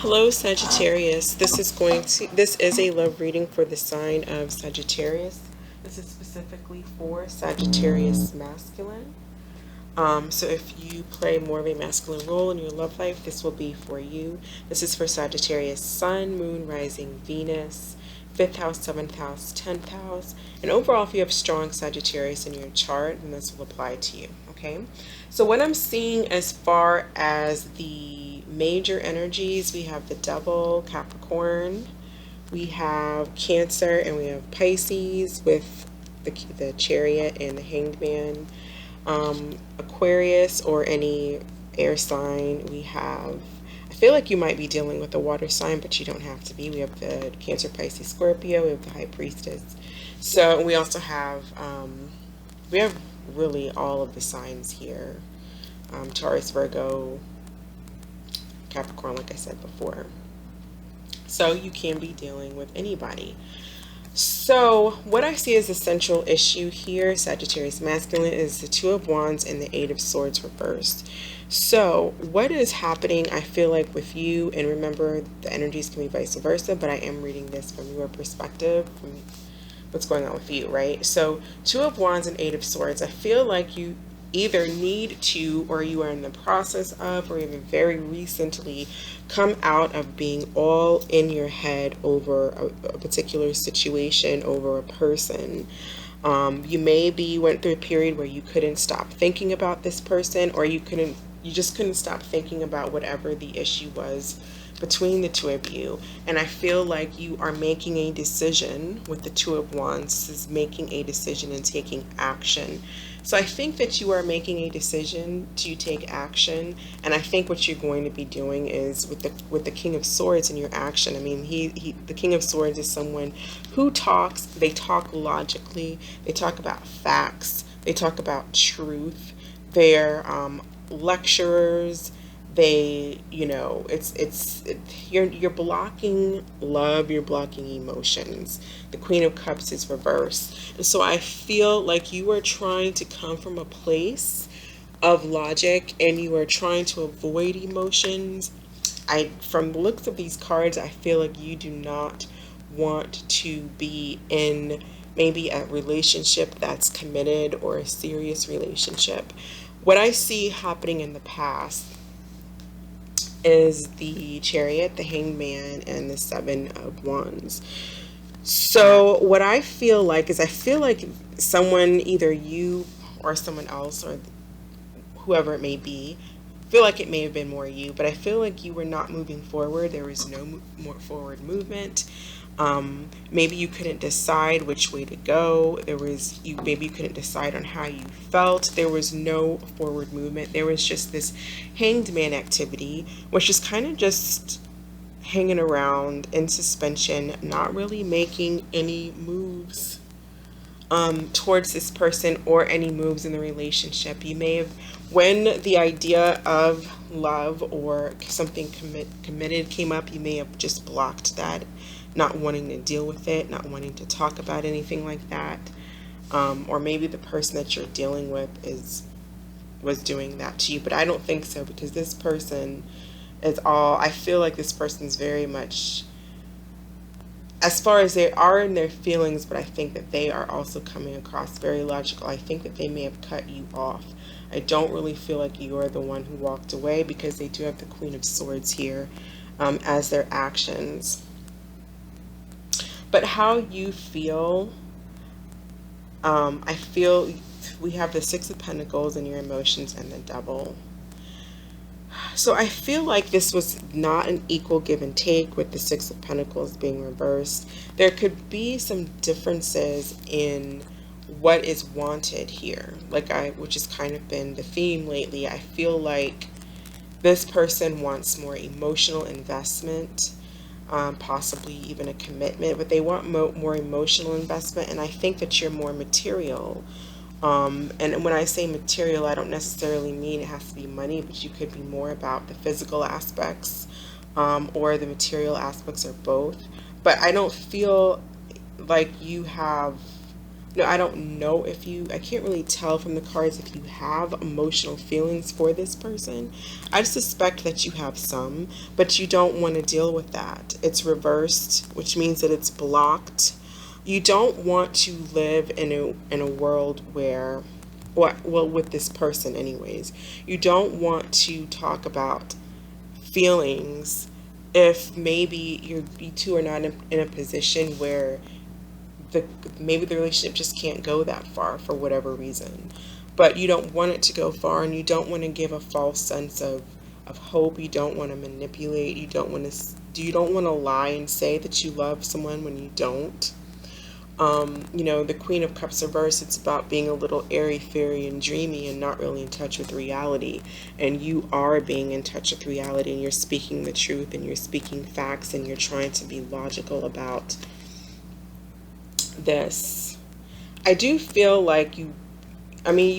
Hello, Sagittarius. This is a love reading for the sign of Sagittarius. This is specifically for Sagittarius masculine. So if you play more of a masculine role in your love life, this will be for you. This is for Sagittarius Sun, Moon, Rising, Venus, 5th house, 7th house, 10th house. And overall, if you have strong Sagittarius in your chart, then this will apply to you, okay? So what I'm seeing as far as the major energies, we have the Devil, Capricorn, we have Cancer, and we have Pisces with the Chariot and the Hanged Man. Aquarius or any air sign. We have, I feel like you might be dealing with a water sign, but you don't have to be. We have the Cancer, Pisces, Scorpio. We have the High Priestess. So we also have, we have really all of the signs here. Taurus, Virgo, Capricorn, like I said before. So you can be dealing with anybody. So what I see as the central issue here, Sagittarius masculine, is the Two of Wands and the Eight of Swords reversed. So what is happening, I feel like, with you, and remember the energies can be vice versa, but I am reading this from your perspective, from what's going on with you, right? So Two of Wands and Eight of Swords, I feel like you either need to, or you are in the process of, or even very recently come out of being all in your head over a particular situation, over a person. You maybe went through a period where you couldn't stop thinking about this person, or you just couldn't stop thinking about whatever the issue was between the two of you. And I feel like you are making a decision with the Two of Wands. This is making a decision and taking action. So I think that you are making a decision to take action, and I think what you're going to be doing is with the King of Swords in your action. I mean, the King of Swords is someone who talks. They talk logically. They talk about facts. They talk about truth. They're lecturers. You're blocking love, you're blocking emotions. The Queen of Cups is reversed. And so I feel like you are trying to come from a place of logic, and you are trying to avoid emotions. From the looks of these cards, I feel like you do not want to be in maybe a relationship that's committed, or a serious relationship. What I see happening in the past is the Chariot, the Hanged Man, and the Seven of Wands. So what I feel like is, I feel like someone, either you or someone else, or whoever it may be, feel like it may have been more you, but I feel like you were not moving forward. There was no more forward movement. Maybe you couldn't decide which way to go. Maybe you couldn't decide on how you felt. There was no forward movement. There was just this Hanged Man activity, which is kind of just hanging around in suspension, not really making any moves towards this person, or any moves in the relationship. You may have, when the idea of love or something committed came up, you may have just blocked that, not wanting to deal with it, not wanting to talk about anything like that. Or maybe the person that you're dealing with was doing that to you, but I don't think so, because this person I feel like this person's very much, as far as they are in their feelings, but I think that they are also coming across very logical. I think that they may have cut you off. I don't really feel like you are the one who walked away, because they do have the Queen of Swords here as their actions. But how you feel, I feel we have the Six of Pentacles in your emotions, and the Devil. So I feel like this was not an equal give and take, with the Six of Pentacles being reversed. There could be some differences in what is wanted here, which has kind of been the theme lately. I feel like this person wants more emotional investment, possibly even a commitment, but they want more emotional investment, and I think that you're more material. And when I say material, I don't necessarily mean it has to be money, but you could be more about the physical aspects, or the material aspects, or both. But I don't feel like you have No, I don't know if you, I can't really tell from the cards if you have emotional feelings for this person. I suspect that you have some, but you don't want to deal with that. It's reversed, which means that it's blocked. You don't want to live in a world where, well, with this person anyways. You don't want to talk about feelings if maybe you two are not in a position where the maybe the relationship just can't go that far for whatever reason. But you don't want it to go far, and you don't want to give a false sense of hope. You don't want to manipulate. You don't want to lie and say that you love someone when you don't. The Queen of Cups reverse, it's about being a little airy fairy and dreamy and not really in touch with reality. And you are being in touch with reality, and you're speaking the truth, and you're speaking facts, and you're trying to be logical about this. I do feel like you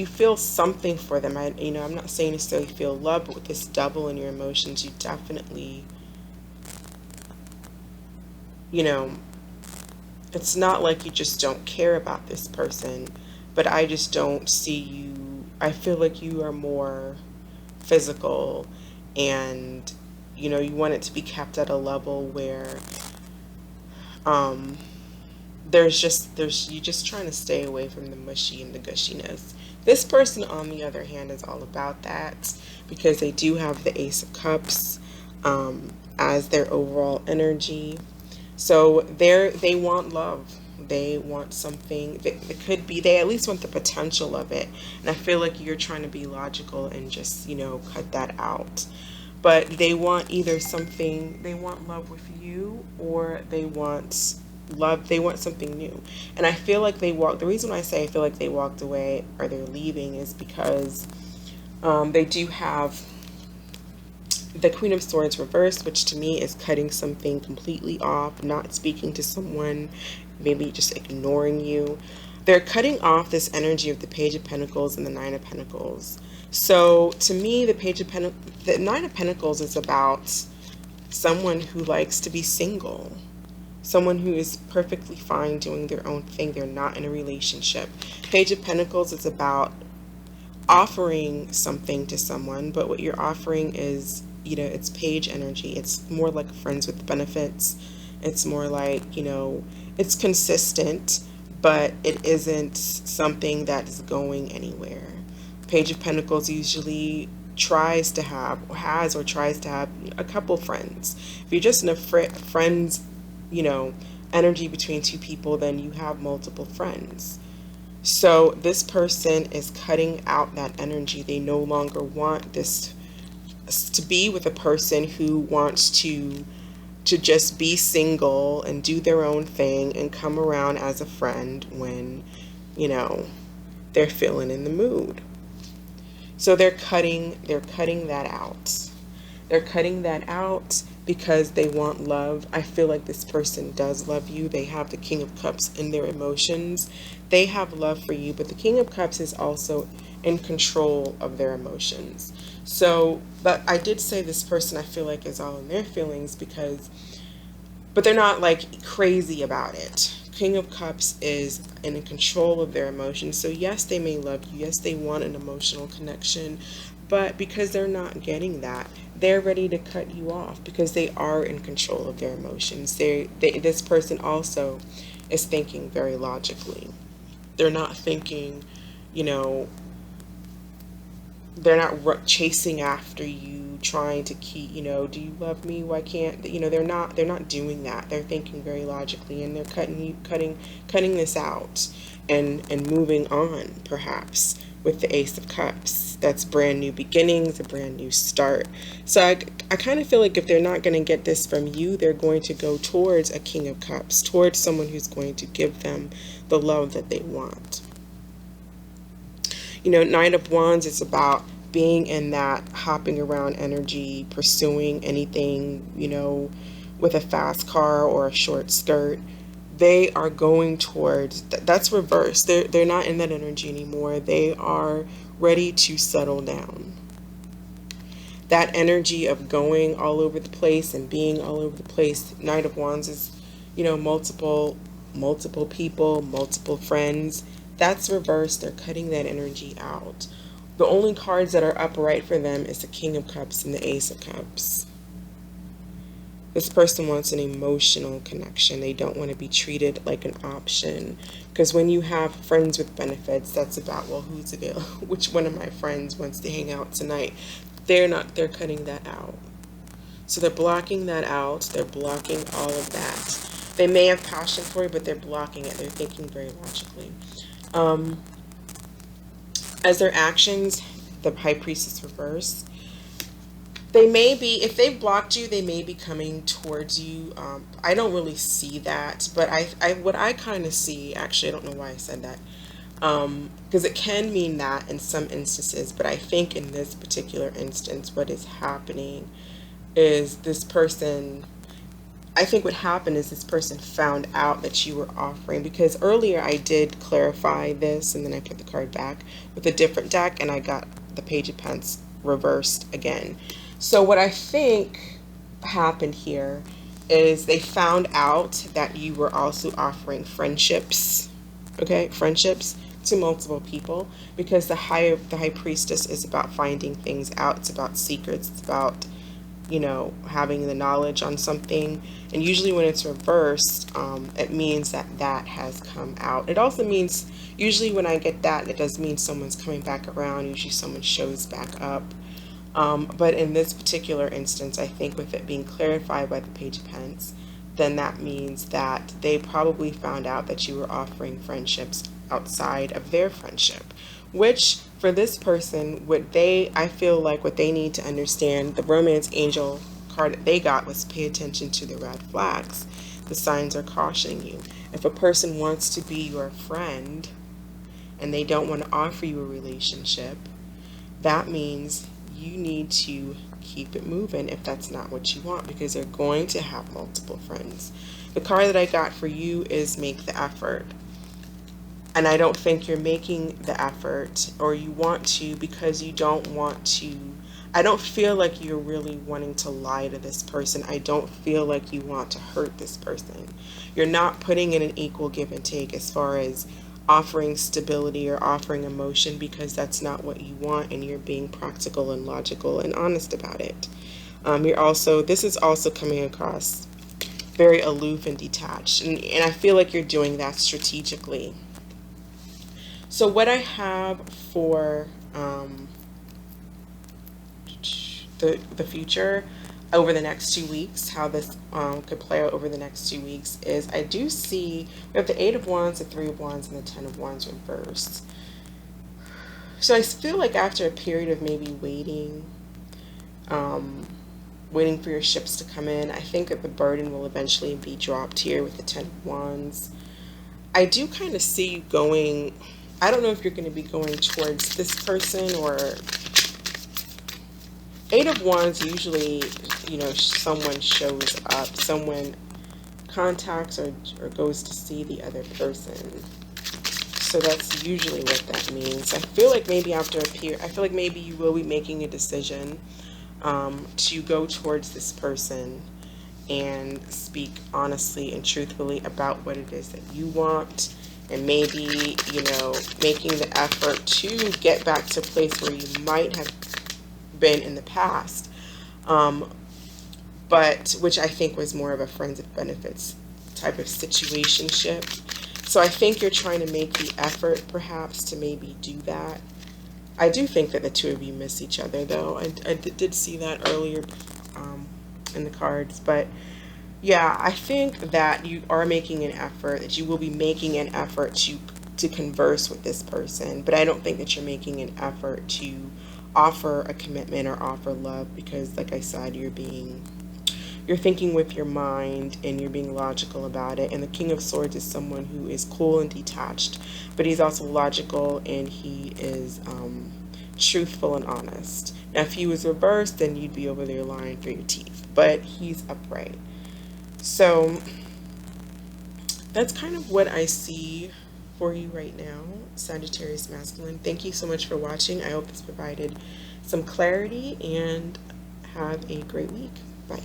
feel something for them. I'm not saying necessarily feel love, but with this double in your emotions, you definitely, you know, it's not like you just don't care about this person, but I just don't see you. I feel like you are more physical, and you want it to be kept at a level where um there's you just trying to stay away from the mushy and the gushiness. This person, on the other hand, is all about that because they do have the Ace of Cups as their overall energy. So they want love. They want something. It could be they at least want the potential of it. And I feel like you're trying to be logical and just cut that out. But they want either something. They want love with you, or they want love. They want something new. And I feel like the reason why I say I feel like they walked away or they're leaving is because they do have the Queen of Swords reversed, which to me is cutting something completely off, not speaking to someone, maybe just ignoring you. They're cutting off this energy of the Page of Pentacles and the Nine of Pentacles. So to me, the Nine of Pentacles is about someone who likes to be single, someone who is perfectly fine doing their own thing. They're not in a relationship. Page of Pentacles is about offering something to someone, but what you're offering is, it's page energy. It's more like friends with benefits. It's more like, it's consistent, but it isn't something that is going anywhere. Page of Pentacles usually tries to have a couple friends. If you're just in a friends, energy between two people, then you have multiple friends. So this person is cutting out that energy. They no longer want this to be with a person who wants to just be single and do their own thing and come around as a friend when, they're feeling in the mood. So they're cutting that out. They're cutting that out because they want love. I feel like this person does love you. They have the King of Cups in their emotions. They have love for you, but the King of Cups is also in control of their emotions. So, but I did say this person I feel like is all in their feelings but they're not like crazy about it. King of Cups is in control of their emotions. So yes, they may love you. Yes, they want an emotional connection, but because they're not getting that, they're ready to cut you off because they are in control of their emotions. This person also is thinking very logically. They're not thinking, they're not chasing after you, trying to keep, do you love me? Why can't, they're not doing that. They're thinking very logically, and they're cutting this out and moving on, perhaps, with the Ace of Cups. That's brand new beginnings, a brand new start. So I kind of feel like if they're not going to get this from you, they're going to go towards a King of Cups, towards someone who's going to give them the love that they want. Knight of Wands is about being in that hopping around energy, pursuing anything, with a fast car or a short skirt. They are going towards, that's reversed. They're not in that energy anymore. They are ready to settle down. That energy of going all over the place and being all over the place, Knight of Wands is, multiple multiple people, multiple friends. That's reversed. They're cutting that energy out. The only cards that are upright for them is the King of Cups and the Ace of Cups. This person wants an emotional connection. They don't want to be treated like an option. Because when you have friends with benefits, that's about, well, who's available? Which one of my friends wants to hang out tonight? They're cutting that out. So they're blocking that out. They're blocking all of that. They may have passion for you, but they're blocking it. They're thinking very logically. As their actions, the High Priestess reverse. They may be, if they've blocked you, they may be coming towards you. I don't really see that, but what I kind of see, actually, I don't know why I said that, because it can mean that in some instances, but I think in this particular instance, what is happening is this person, I think what happened is this person found out that you were offering, because earlier I did clarify this, and then I put the card back with a different deck, and I got the Page of Pentacles reversed again. So what I think happened here is they found out that you were also offering friendships, okay, friendships to multiple people, because the High Priestess is about finding things out. It's about secrets. It's about, you know, having the knowledge on something. And usually when it's reversed, it means that that has come out. It also means, usually when I get that, it does mean someone's coming back around. Usually someone shows back up. But in this particular instance, I think with it being clarified by the Page of Pentacles, then that means that they probably found out that you were offering friendships outside of their friendship, which for this person, I feel like what they need to understand, the Romance Angel card that they got was pay attention to the red flags. The signs are cautioning you. If a person wants to be your friend and they don't want to offer you a relationship, that means you need to keep it moving if that's not what you want, because they're going to have multiple friends. The card that I got for you is make the effort. And I don't think you're making the effort, or you want to, because you don't want to. I don't feel like you're really wanting to lie to this person. I don't feel like you want to hurt this person. You're not putting in an equal give and take as far as offering stability or offering emotion, because that's not what you want, and you're being practical and logical and honest about it. This is also coming across very aloof and detached, and I feel like you're doing that strategically. So what I have for the future over the next 2 weeks, how this could play out over the next 2 weeks, is I do see we have the 8 of Wands, the 3 of Wands, and the 10 of Wands reversed. So I feel like after a period of maybe waiting for your ships to come in, I think that the burden will eventually be dropped here with the 10 of Wands. I do kind of see you going, I don't know if you're going to be going towards this person, or 8 of Wands, usually, you know, someone shows up, someone contacts or goes to see the other person. So that's usually what that means. I feel like maybe after a period, I feel like maybe you will be making a decision to go towards this person and speak honestly and truthfully about what it is that you want, and maybe, you know, making the effort to get back to a place where you might have been in the past, but which I think was more of a friends with benefits type of situationship. So I think you're trying to make the effort perhaps to maybe do that. I do think that the two of you miss each other, though. I did see that earlier in the cards, but yeah, I think that you are making an effort, that you will be making an effort to converse with this person, but I don't think that you're making an effort to offer a commitment or offer love, because like I said, you're thinking with your mind and you're being logical about it. And the King of Swords is someone who is cool and detached, but he's also logical, and he is truthful and honest. Now if he was reversed, then you'd be over there lying through your teeth, but he's upright. So that's kind of what I see for you right now, Sagittarius masculine. Thank you so much for watching. I hope this provided some clarity, and have a great week. Bye.